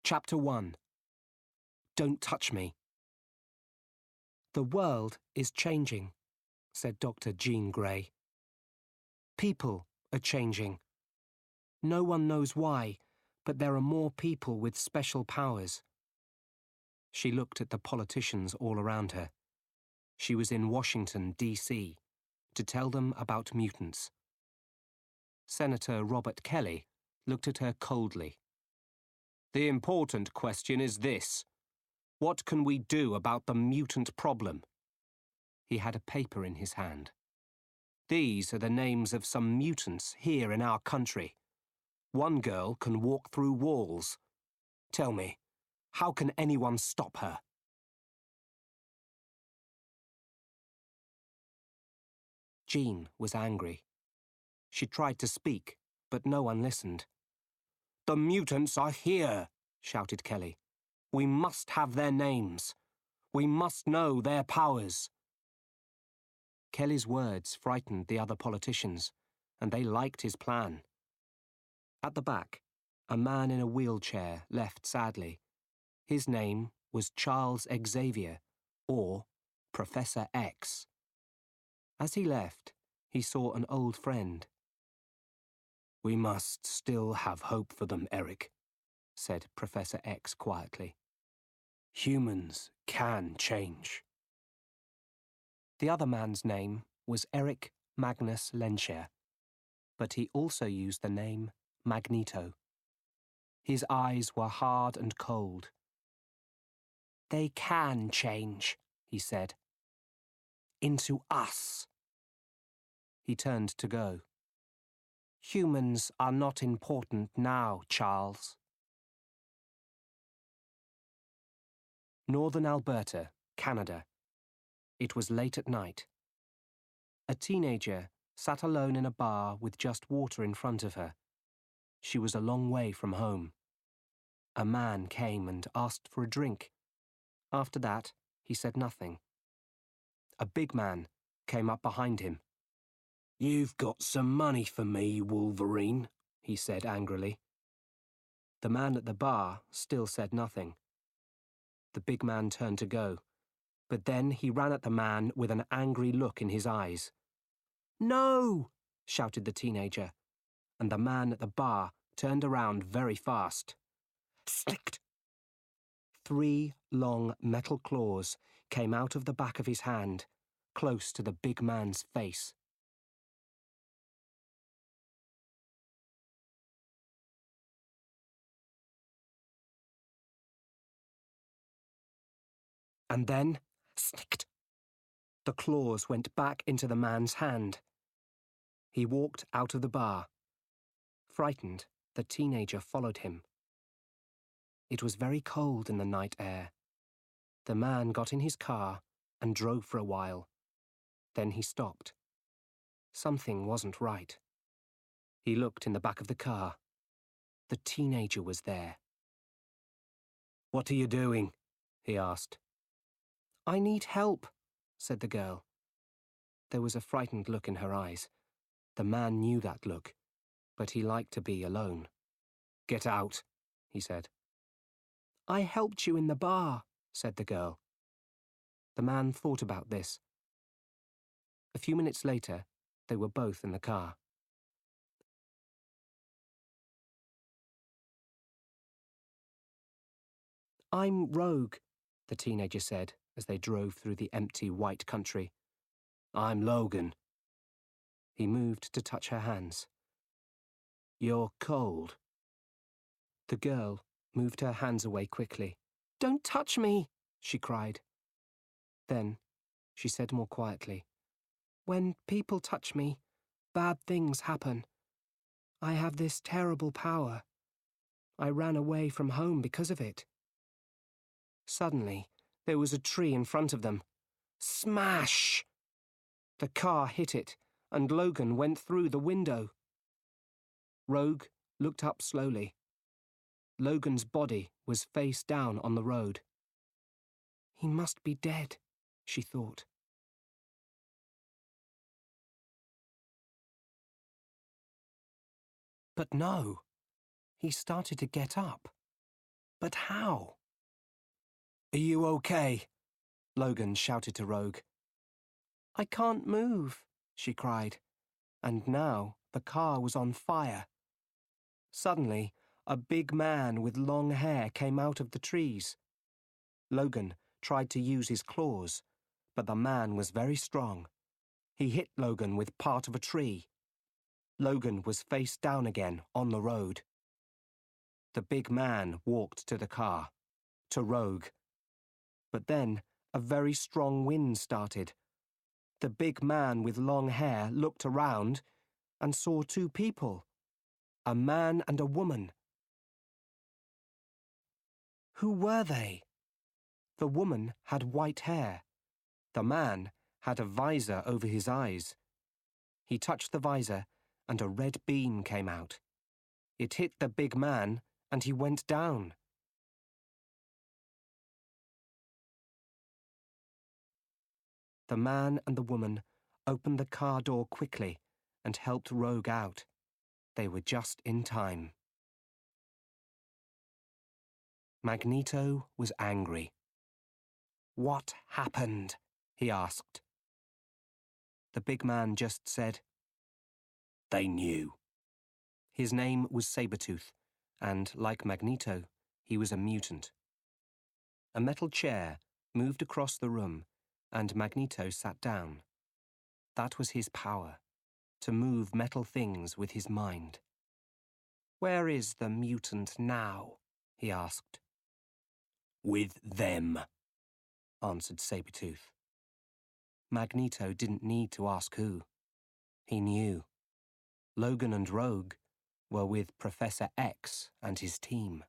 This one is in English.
Chapter 1. Don't touch me. The world is changing, said Dr. Jean Grey. People are changing. No one knows why, but there are more people with special powers. She looked at the politicians all around her. She was in Washington, D.C., to tell them about mutants. Senator Robert Kelly looked at her coldly. The important question is this. What can we do about the mutant problem? He had a paper in his hand. These are the names of some mutants here in our country. One girl can walk through walls. Tell me, how can anyone stop her? Jean was angry. She tried to speak, but no one listened. The mutants are here, shouted Kelly. We must have their names. We must know their powers. Kelly's words frightened the other politicians, and they liked his plan. At the back, a man in a wheelchair left sadly. His name was Charles Xavier, or Professor X. As he left, he saw an old friend. We must still have hope for them, Eric, said Professor X quietly. Humans can change. The other man's name was Eric Magnus Lenscher, but he also used the name Magneto. His eyes were hard and cold. They can change, he said. Into us. He turned to go. Humans are not important now, Charles. Northern Alberta, Canada. It was late at night. A teenager sat alone in a bar with just water in front of her. She was a long way from home. A man came and asked for a drink. After that, he said nothing. A big man came up behind him. You've got some money for me, Wolverine, he said angrily. The man at the bar still said nothing. The big man turned to go, but then he ran at the man with an angry look in his eyes. No! Shouted the teenager, and the man at the bar turned around very fast. Snicked! 3 long metal claws came out of the back of his hand, close to the big man's face. And then, snicked! The claws went back into the man's hand. He walked out of the bar. Frightened, the teenager followed him. It was very cold in the night air. The man got in his car and drove for a while. Then he stopped. Something wasn't right. He looked in the back of the car. The teenager was there. What are you doing? He asked. I need help, said the girl. There was a frightened look in her eyes. The man knew that look, but he liked to be alone. Get out, he said. I helped you in the bar, said the girl. The man thought about this. A few minutes later, they were both in the car. I'm Rogue, the teenager said as they drove through the empty white country. I'm Logan. He moved to touch her hands. You're cold. The girl moved her hands away quickly. Don't touch me, she cried. Then she said more quietly, when people touch me, bad things happen. I have this terrible power. I ran away from home because of it. Suddenly, there was a tree in front of them. Smash! The car hit it, and Logan went through the window. Rogue looked up slowly. Logan's body was face down on the road. He must be dead, she thought. But no, he started to get up. But how? "Are you okay?" Logan shouted to Rogue. "I can't move," she cried, and now the car was on fire. Suddenly, a big man with long hair came out of the trees. Logan tried to use his claws, but the man was very strong. He hit Logan with part of a tree. Logan was face down again on the road. The big man walked to the car, to Rogue. But then a very strong wind started. The big man with long hair looked around and saw two people, a man and a woman. Who were they? The woman had white hair. The man had a visor over his eyes. He touched the visor and a red beam came out. It hit the big man and he went down. The man and the woman opened the car door quickly and helped Rogue out. They were just in time. Magneto was angry. "What happened?" he asked. The big man just said, "They knew." His name was Sabretooth, and like Magneto, he was a mutant. A metal chair moved across the room, and Magneto sat down. That was his power, to move metal things with his mind. "Where is the mutant now?" he asked. "With them," answered Sabretooth. Magneto didn't need to ask who. He knew. Logan and Rogue were with Professor X and his team.